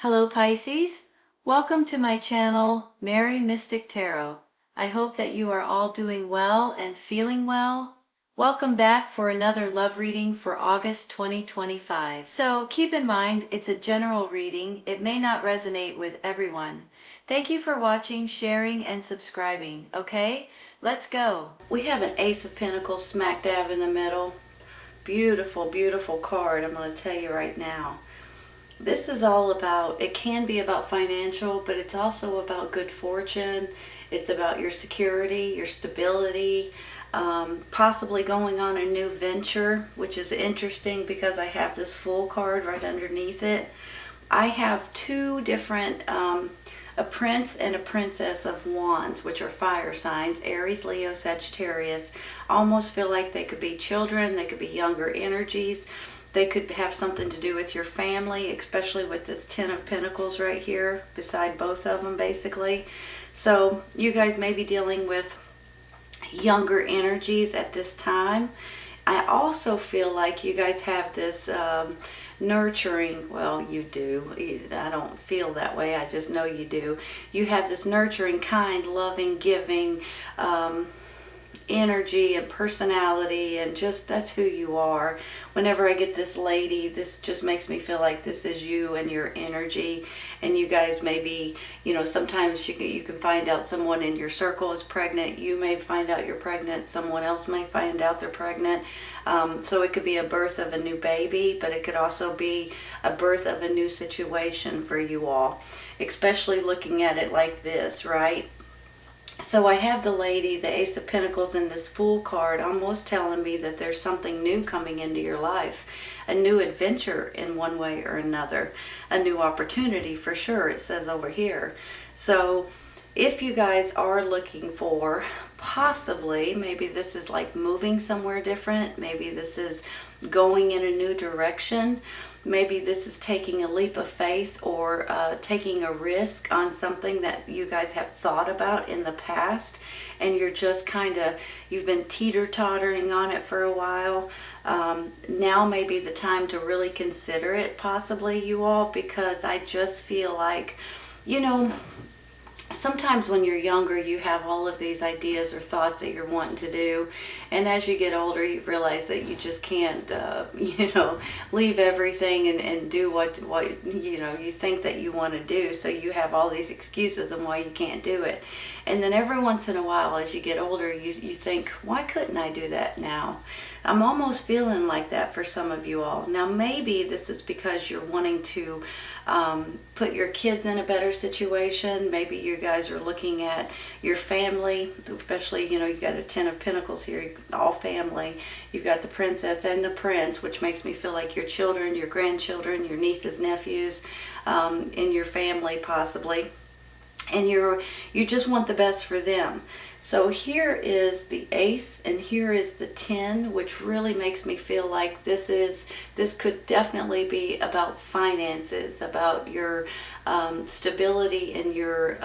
Hello Pisces, welcome to my channel, Mary Mystic Tarot. I hope that you are all doing well and feeling well. Welcome back for another love reading for August 2025. So keep in mind, it's a general reading. It may not resonate with everyone. Thank you for watching, sharing, and subscribing. Okay, let's go. We have an Ace of Pentacles smack dab in the middle. Beautiful, beautiful card, I'm going to tell you right now. This is all about, it can be about financial, but it's also about good fortune. It's about your security, your stability, possibly going on a new venture, which is interesting because I have this Fool card right underneath it. I have two different, a Prince and a Princess of Wands, which are fire signs, Aries, Leo, Sagittarius. Almost feel like they could be children, they could be younger energies. They could have something to do with your family, especially with this Ten of Pentacles right here, beside both of them, basically. So you guys may be dealing with younger energies at this time. I also feel like you guys have this nurturing, well, you do. I don't feel that way. I just know you do. You have this nurturing, kind, loving, giving, energy and personality, and just that's who you are. Whenever I get this lady, this just makes me feel like this is you and your energy. And you guys maybe, you know, sometimes you can find out someone in your circle is pregnant. You may find out you're pregnant. Someone else may find out they're pregnant. So it could be a birth of a new baby, but it could also be a birth of a new situation for you all, especially looking at it like this, right? So I have the lady, the Ace of Pentacles, in this Fool card almost telling me that there's something new coming into your life. A new adventure in one way or another. A new opportunity for sure, it says over here. So if you guys are looking for possibly, maybe this is like moving somewhere different. Maybe this is going in a new direction. Maybe this is taking a leap of faith or taking a risk on something that you guys have thought about in the past, and you're just kind of, you've been teeter-tottering on it for a while. Now may be the time to really consider it, possibly, you all, because I just feel like, you know, sometimes when you're younger, you have all of these ideas or thoughts that you're wanting to do, and as you get older, you realize that you just can't, you know, leave everything and do what you know you think that you want to do. So you have all these excuses on why you can't do it, and then every once in a while, as you get older, you think, why couldn't I do that now? I'm almost feeling like that for some of you all. Now maybe this is because you're wanting to put your kids in a better situation. Maybe you guys are looking at your family, especially, you know, you got a Ten of Pentacles here, all family. You've got the Princess and the Prince, which makes me feel like your children, your grandchildren, your nieces, nephews, in your family possibly. And you just want the best for them. So here is the Ace and here is the 10, which really makes me feel like this could definitely be about finances, about your stability in your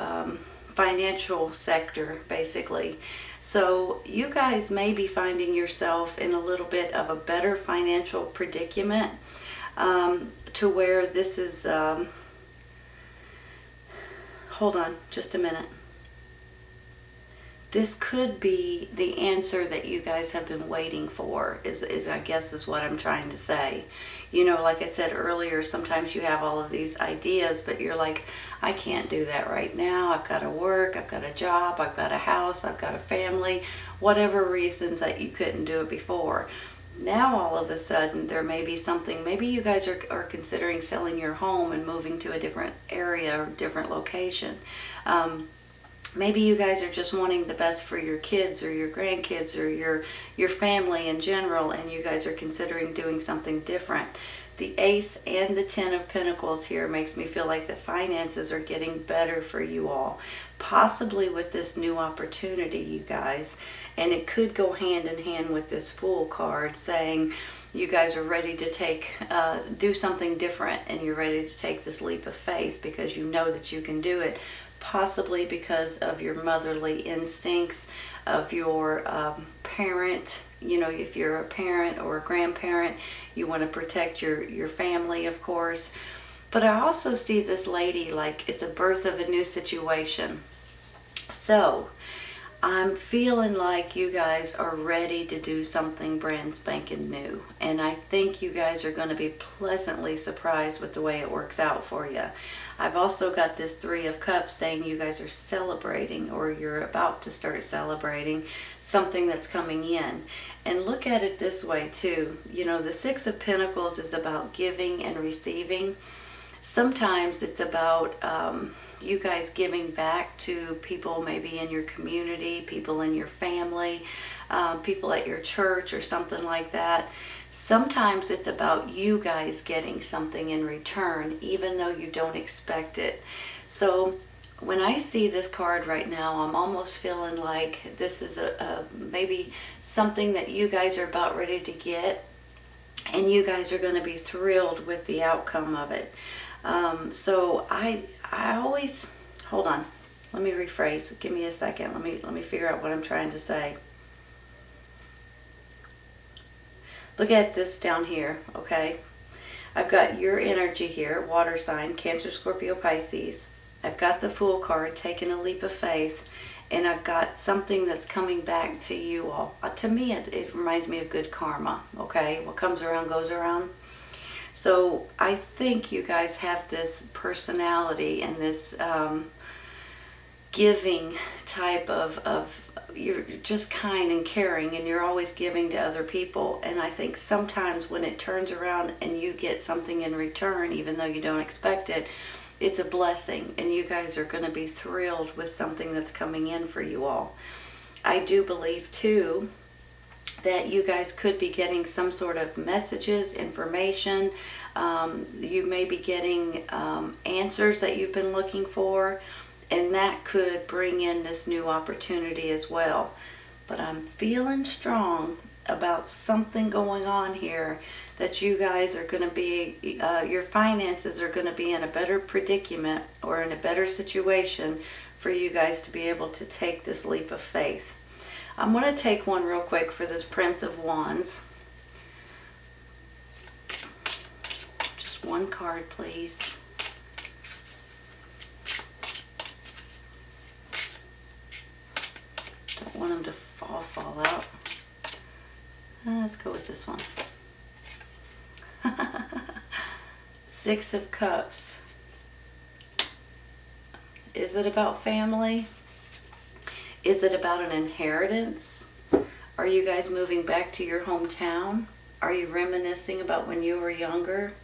financial sector, basically. So you guys may be finding yourself in a little bit of a better financial predicament, to where this is, hold on just a minute. This could be the answer that you guys have been waiting for, is I guess is what I'm trying to say. You know, like I said earlier, sometimes you have all of these ideas, but you're like, I can't do that right now. I've got to work, I've got a job, I've got a house, I've got a family, whatever reasons that you couldn't do it before. Now all of a sudden there may be something, maybe you guys are considering selling your home and moving to a different area or different location. Maybe you guys are just wanting the best for your kids or your grandkids or your family in general, and you guys are considering doing something different. The Ace and the Ten of Pentacles here makes me feel like the finances are getting better for you all, possibly with this new opportunity, you guys. And it could go hand in hand with this Fool card, saying you guys are ready to take, do something different, and you're ready to take this leap of faith because you know that you can do it. Possibly because of your motherly instincts, of your parent, you know, if you're a parent or a grandparent, you want to protect your family, of course. But I also see this lady like it's a birth of a new situation. So I'm feeling like you guys are ready to do something brand spanking new. And I think you guys are going to be pleasantly surprised with the way it works out for you. I've also got this Three of Cups saying you guys are celebrating, or you're about to start celebrating something that's coming in. And look at it this way too. You know, the Six of Pentacles is about giving and receiving. Sometimes it's about you guys giving back to people maybe in your community, people in your family, people at your church or something like that. Sometimes it's about you guys getting something in return, even though you don't expect it. So when I see this card right now, I'm almost feeling like this is maybe something that you guys are about ready to get, and you guys are going to be thrilled with the outcome of it. So I always, hold on, let me rephrase. Give me a second. Let me figure out what I'm trying to say. Look at this down here, okay? I've got your energy here, water sign, Cancer, Scorpio, Pisces. I've got the Fool card, taking a leap of faith, and I've got something that's coming back to you all. To me, it reminds me of good karma, okay? What comes around goes around. So I think you guys have this personality and this giving type of you're just kind and caring, and you're always giving to other people. And I think sometimes when it turns around and you get something in return, even though you don't expect it, it's a blessing, and you guys are going to be thrilled with something that's coming in for you all. I do believe too that you guys could be getting some sort of messages, information. You may be getting answers that you've been looking for, and that could bring in this new opportunity as well. But I'm feeling strong about something going on here, that you guys are going to be, your finances are going to be in a better predicament or in a better situation for you guys to be able to take this leap of faith. I'm going to take one real quick for this Prince of Wands. Just one card, please. Don't want them to fall out. Let's go with this one. Six of Cups. Is it about family? Is it about an inheritance? Are you guys moving back to your hometown? Are you reminiscing about when you were younger?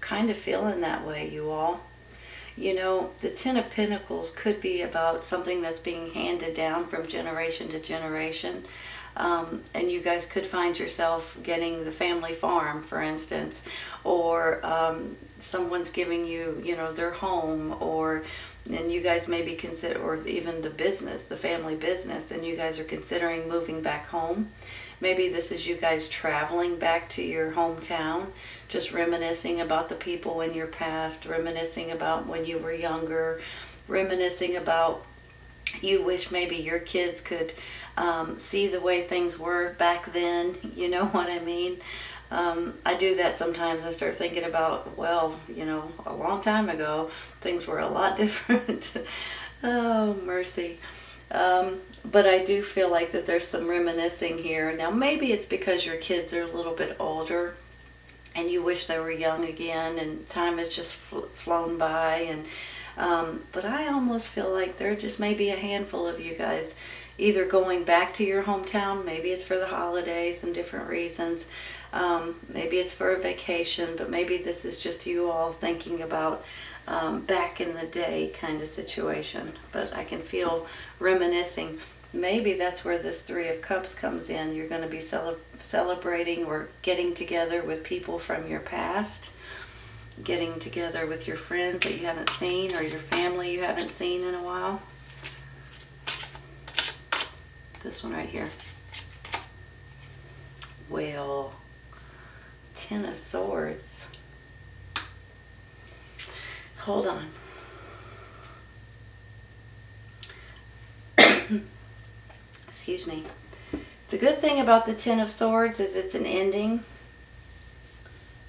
Kind of feeling that way, you all. You know, the Ten of Pentacles could be about something that's being handed down from generation to generation. And you guys could find yourself getting the family farm, for instance, or someone's giving you, you know, their home, or and you guys maybe consider, or even the business, the family business, and you guys are considering moving back home. Maybe this is you guys traveling back to your hometown, just reminiscing about the people in your past, reminiscing about when you were younger, reminiscing about you wish maybe your kids could see the way things were back then, you know what I mean? I do that sometimes. I start thinking about, well, you know, a long time ago, things were a lot different. Oh, mercy. But I do feel like that there's some reminiscing here. Now, maybe it's because your kids are a little bit older and you wish they were young again, and time has just flown by. And but I almost feel like there just may be a handful of you guys either going back to your hometown. Maybe it's for the holidays and different reasons. Maybe it's for a vacation, but maybe this is just you all thinking about back in the day kind of situation. But I can feel reminiscing. Maybe that's where this Three of Cups comes in. You're going to be celebrating or getting together with people from your past, getting together with your friends that you haven't seen, or your family you haven't seen in a while. This one right here. Well, Ten of Swords. Hold on. Excuse me. The good thing about the Ten of Swords is it's an ending.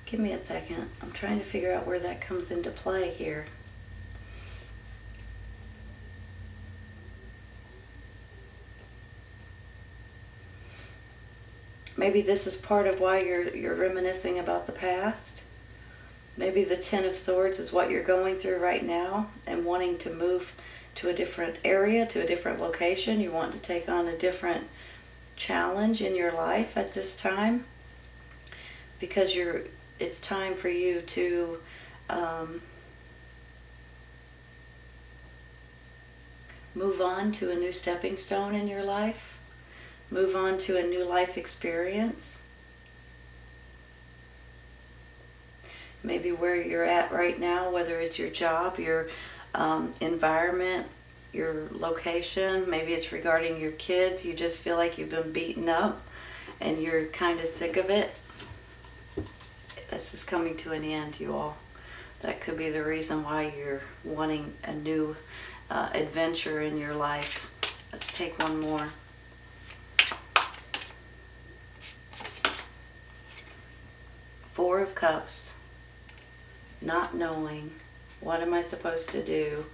Give me a second. I'm trying to figure out where that comes into play here. Maybe this is part of why you're reminiscing about the past. Maybe the Ten of Swords is what you're going through right now and wanting to move to a different area, to a different location. You want to take on a different challenge in your life at this time because it's time for you to move on to a new stepping stone in your life. Move on to a new life experience. Maybe where you're at right now, whether it's your job, your environment, your location, maybe it's regarding your kids. You just feel like you've been beaten up and you're kind of sick of it. This is coming to an end, you all. That could be the reason why you're wanting a new adventure in your life. Let's take one more. Four of Cups. Not knowing. What am I supposed to do?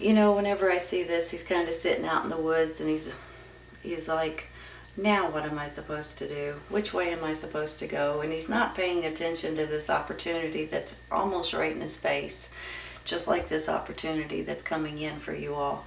You know, whenever I see this, he's kind of sitting out in the woods and he's like, now what am I supposed to do? Which way am I supposed to go? And he's not paying attention to this opportunity that's almost right in his face. Just like this opportunity that's coming in for you all.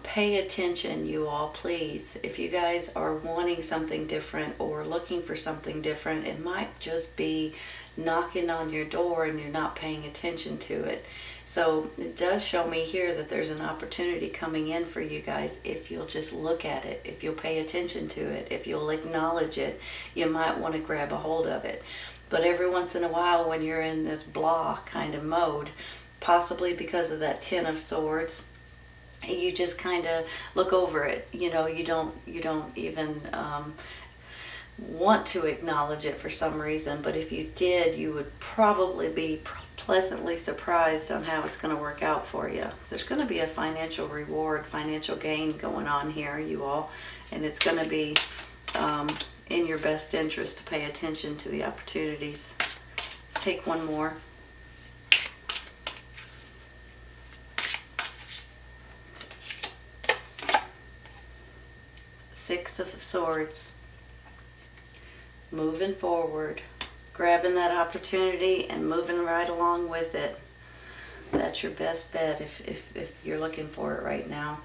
Pay attention, you all, please. If you guys are wanting something different or looking for something different, it might just be knocking on your door and you're not paying attention to it. So it does show me here that there's an opportunity coming in for you guys if you'll just look at it, if you'll pay attention to it, if you'll acknowledge it. You might want to grab a hold of it. But every once in a while when you're in this blah kind of mode, possibly because of that Ten of Swords, you just kind of look over it. You know, you don't even want to acknowledge it for some reason, but if you did, you would probably be pleasantly surprised on how it's going to work out for you. There's going to be a financial reward, financial gain going on here, you all, and it's going to be in your best interest to pay attention to the opportunities. Let's take one more. Six of Swords. Moving forward, grabbing that opportunity and moving right along with it. That's your best bet if you're looking for it right now.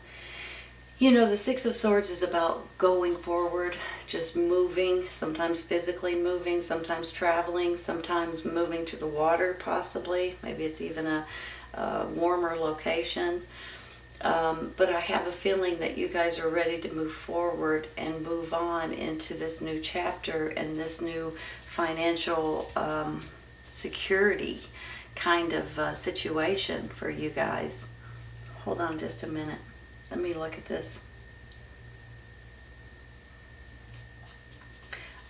You know, the Six of Swords is about going forward, just moving, sometimes physically moving, sometimes traveling, sometimes moving to the water possibly. Maybe it's even a warmer location. But I have a feeling that you guys are ready to move forward and move on into this new chapter and this new financial security kind of situation for you guys. Hold on just a minute. Let me look at this.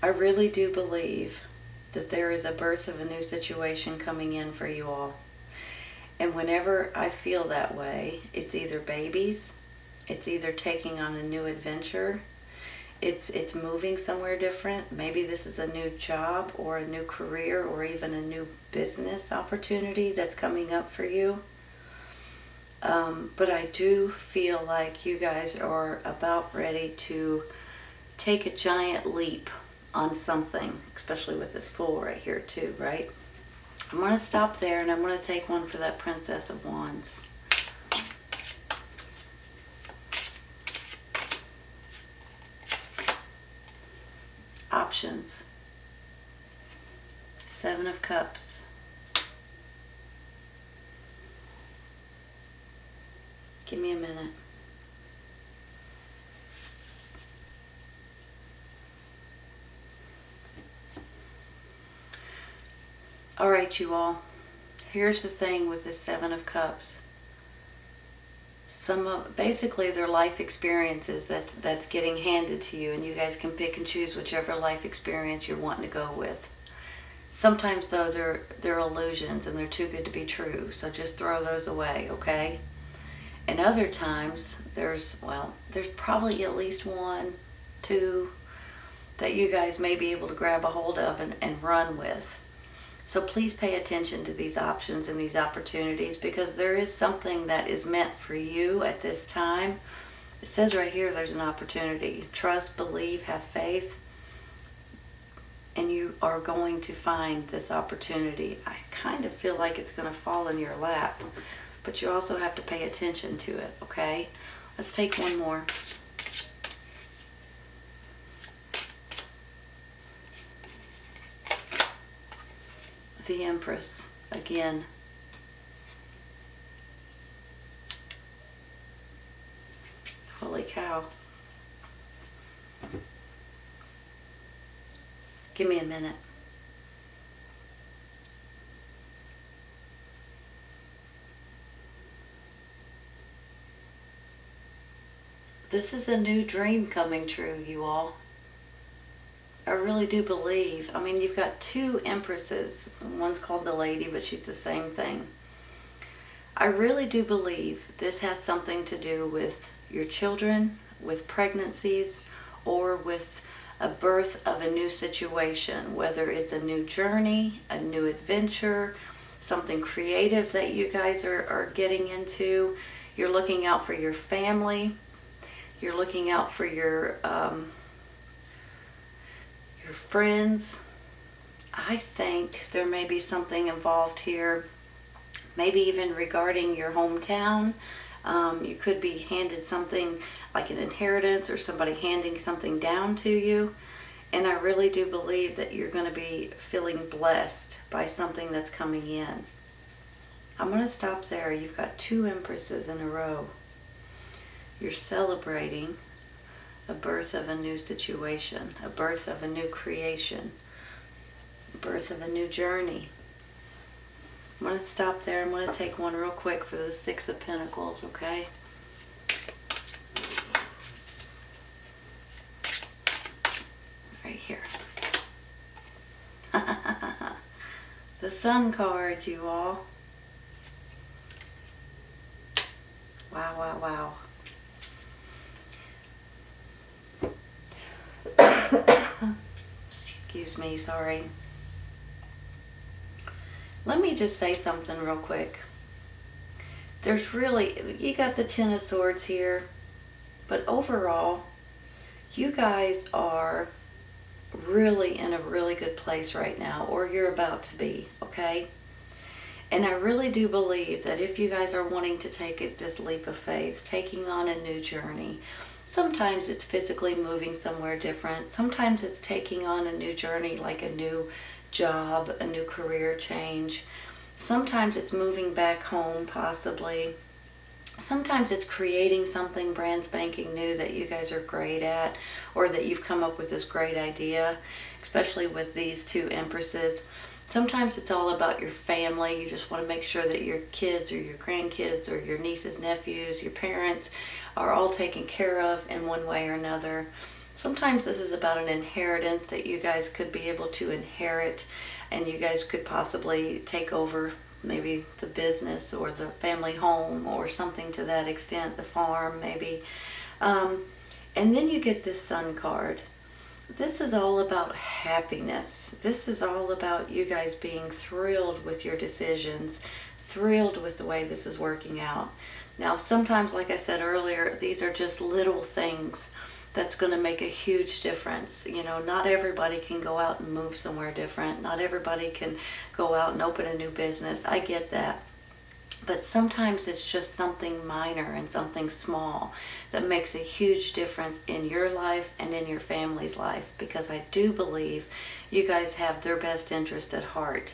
I really do believe that there is a birth of a new situation coming in for you all. And whenever I feel that way, it's either babies, it's either taking on a new adventure, it's moving somewhere different. Maybe this is a new job or a new career or even a new business opportunity that's coming up for you. But I do feel like you guys are about ready to take a giant leap on something, especially with this Fool right here too, right? I'm going to stop there and I'm going to take one for that Princess of Wands. Options. Seven of Cups. Give me a minute. All right, you all. Here's the thing with this Seven of Cups. Basically they're life experiences that's getting handed to you, and you guys can pick and choose whichever life experience you're wanting to go with. Sometimes though they're illusions and they're too good to be true, so just throw those away, okay? And other times there's probably at least one, two that you guys may be able to grab a hold of and run with. So please pay attention to these options and these opportunities, because there is something that is meant for you at this time. It says right here there's an opportunity. Trust, believe, have faith, and you are going to find this opportunity. I kind of feel like it's going to fall in your lap, but you also have to pay attention to it, okay? Let's take one more. The Empress again. Holy cow. Give me a minute. This is a new dream coming true, you all. I really do believe. I mean, you've got two empresses. One's called the Lady, but she's the same thing. I really do believe this has something to do with your children, with pregnancies, or with a birth of a new situation, whether it's a new journey, a new adventure, something creative that you guys are getting into. You're looking out for your family. You're looking out for your friends. I think there may be something involved here, maybe even regarding your hometown. You could be handed something like an inheritance, or somebody handing something down to you. And I really do believe that you're going to be feeling blessed by something that's coming in. I'm going to stop there. You've got two empresses in a row. You're celebrating a birth of a new situation, a birth of a new creation, a birth of a new journey. I'm going to stop there. I'm going to take one real quick for the Six of Pentacles, okay? Right here. The Sun card, you all. Wow, wow, wow. Excuse me, sorry. Let me just say something real quick. There's really, you got the Ten of Swords here, but overall, you guys are really in a really good place right now, or you're about to be, okay? And I really do believe that if you guys are wanting to take this leap of faith, taking on a new journey, sometimes it's physically moving somewhere different. Sometimes it's taking on a new journey, like a new job, a new career change. Sometimes it's moving back home, possibly. Sometimes it's creating something brand spanking new that you guys are great at, or that you've come up with this great idea, especially with these two empresses. Sometimes it's all about your family. You just want to make sure that your kids or your grandkids or your nieces, nephews, your parents are all taken care of in one way or another. Sometimes this is about an inheritance that you guys could be able to inherit, and you guys could possibly take over maybe the business or the family home or something to that extent, the farm maybe. And then you get this Sun card. This is all about happiness. This is all about you guys being thrilled with your decisions, thrilled with the way this is working out. Now, sometimes, like I said earlier, these are just little things that's going to make a huge difference. You know, not everybody can go out and move somewhere different. Not everybody can go out and open a new business. I get that. But sometimes it's just something minor and something small that makes a huge difference in your life and in your family's life, because I do believe you guys have their best interest at heart.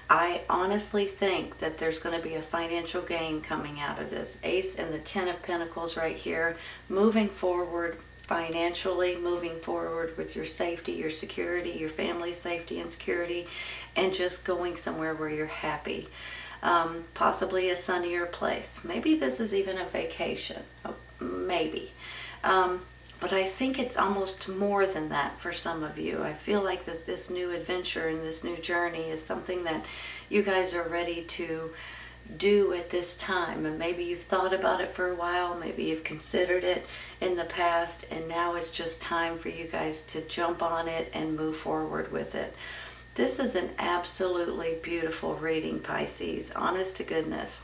I honestly think that there's going to be a financial gain coming out of this. Ace and the Ten of Pentacles right here, moving forward financially, moving forward with your safety, your security, your family's safety and security, and just going somewhere where you're happy. Possibly a sunnier place. Maybe this is even a vacation. Maybe. But I think it's almost more than that for some of you. I feel like that this new adventure and this new journey is something that you guys are ready to do at this time. And maybe you've thought about it for a while. Maybe you've considered it in the past. And now it's just time for you guys to jump on it and move forward with it. This is an absolutely beautiful reading, Pisces. Honest to goodness.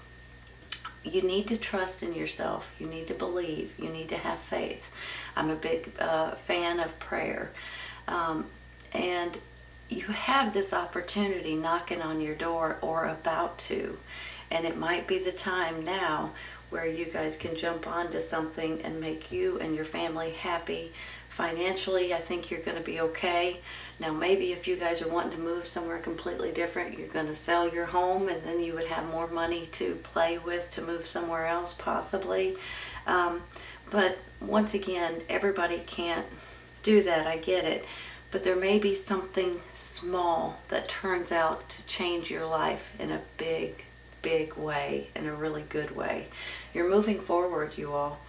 You need to trust in yourself. You need to believe. You need to have faith. I'm a big fan of prayer. And you have this opportunity knocking on your door, or about to. And it might be the time now where you guys can jump onto something and make you and your family happy. Financially, I think you're going to be okay. Now, maybe if you guys are wanting to move somewhere completely different, you're going to sell your home, and then you would have more money to play with to move somewhere else, possibly. But once again, everybody can't do that. I get it. But there may be something small that turns out to change your life in a big, big way, in a really good way. You're moving forward, you all,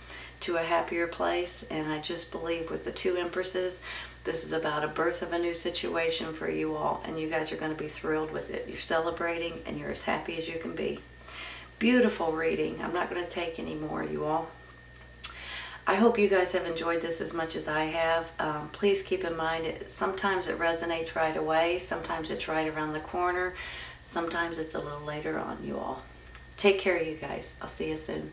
to a happier place, and I just believe with the two Empresses, this is about a birth of a new situation for you all, and you guys are going to be thrilled with it. You're celebrating, and you're as happy as you can be. Beautiful reading. I'm not going to take any more, you all. I hope you guys have enjoyed this as much as I have. Please keep in mind, sometimes it resonates right away. Sometimes it's right around the corner. Sometimes it's a little later on, you all. Take care, you guys. I'll see you soon.